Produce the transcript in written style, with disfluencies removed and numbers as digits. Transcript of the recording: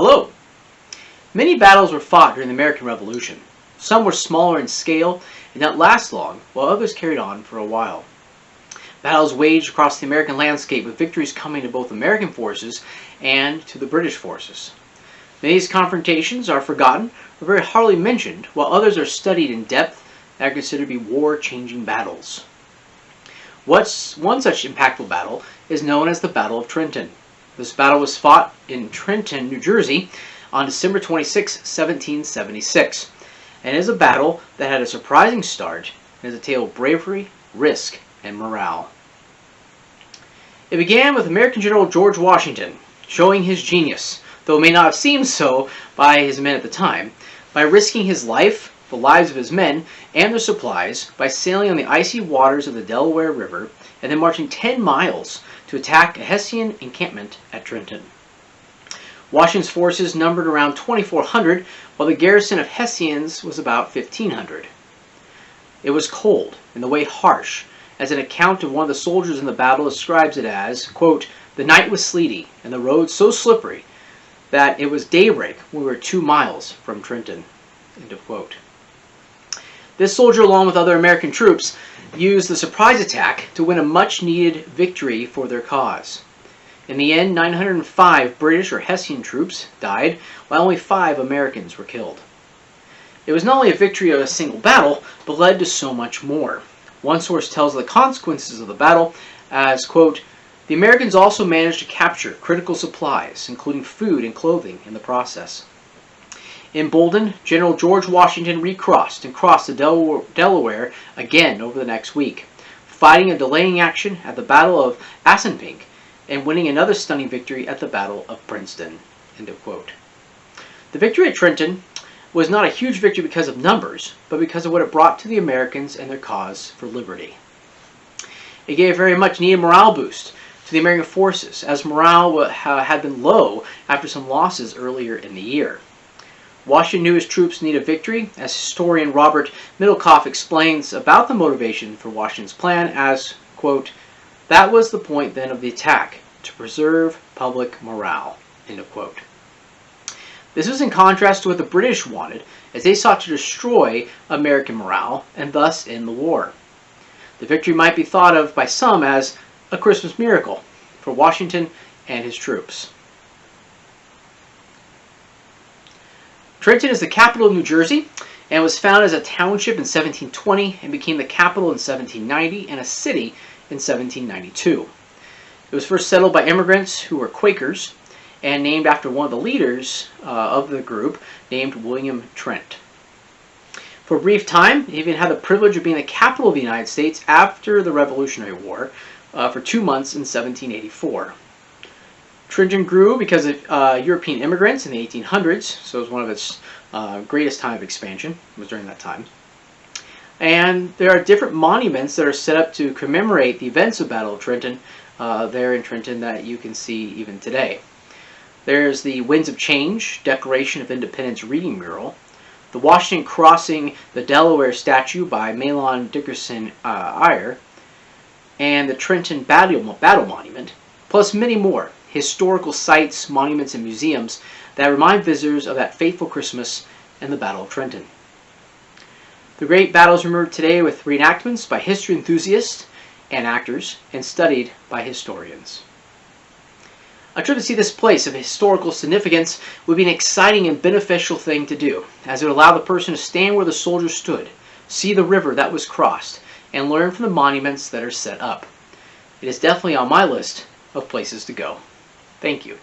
Hello! Many battles were fought during the American Revolution. Some were smaller in scale and did not last long, while others carried on for a while. Battles waged across the American landscape, with victories coming to both American forces and to the British forces. Many of these confrontations are forgotten or very hardly mentioned, while others are studied in depth and are considered to be war-changing battles. One such impactful battle is known as the Battle of Trenton. This battle was fought in Trenton, New Jersey, on December 26, 1776, and is a battle that had a surprising start and is a tale of bravery, risk, and morale. It began with American General George Washington showing his genius, though it may not have seemed so by his men at the time, by risking his life, the lives of his men, and their supplies by sailing on the icy waters of the Delaware River and then marching 10 miles to attack a Hessian encampment at Trenton. Washington's forces numbered around 2,400, while the garrison of Hessians was about 1,500. It was cold and the way harsh, as an account of one of the soldiers in the battle describes it as, quote, "The night was sleety and the road so slippery that it was daybreak when we were 2 miles from Trenton," end of quote. This soldier, along with other American troops, used the surprise attack to win a much-needed victory for their cause. In the end, 905 British or Hessian troops died, while only 5 Americans were killed. It was not only a victory of a single battle, but led to so much more. One source tells the consequences of the battle as, quote, "The Americans also managed to capture critical supplies, including food and clothing, in the process." Emboldened, General George Washington recrossed and crossed the Delaware again over the next week, fighting a delaying action at the Battle of Assunpink and winning another stunning victory at the Battle of Princeton, end of quote. The victory at Trenton was not a huge victory because of numbers, but because of what it brought to the Americans and their cause for liberty. It gave a very much needed morale boost to the American forces, as morale had been low after some losses earlier in the year. Washington knew his troops needed victory, as historian Robert Middlecoff explains about the motivation for Washington's plan as, quote, "That was the point then of the attack, to preserve public morale," end of quote. This was in contrast to what the British wanted, as they sought to destroy American morale and thus end the war. The victory might be thought of by some as a Christmas miracle for Washington and his troops. Trenton is the capital of New Jersey and was founded as a township in 1720 and became the capital in 1790 and a city in 1792. It was first settled by immigrants who were Quakers and named after one of the leaders of the group, named William Trent. For a brief time, it even had the privilege of being the capital of the United States after the Revolutionary War for 2 months in 1784. Trenton grew because of European immigrants in the 1800s, so it was one of its greatest time of expansion. It was during that time. And there are different monuments that are set up to commemorate the events of Battle of Trenton there in Trenton that you can see even today. There's the Winds of Change Declaration of Independence reading mural, the Washington crossing the Delaware statue by Mahlon Dickerson Eyre, and the Trenton Battle Monument, plus many more historical sites, monuments, and museums that remind visitors of that fateful Christmas and the Battle of Trenton. The great battle is remembered today with reenactments by history enthusiasts and actors and studied by historians. A trip to see this place of historical significance would be an exciting and beneficial thing to do, as it would allow the person to stand where the soldiers stood, see the river that was crossed, and learn from the monuments that are set up. It is definitely on my list of places to go. Thank you.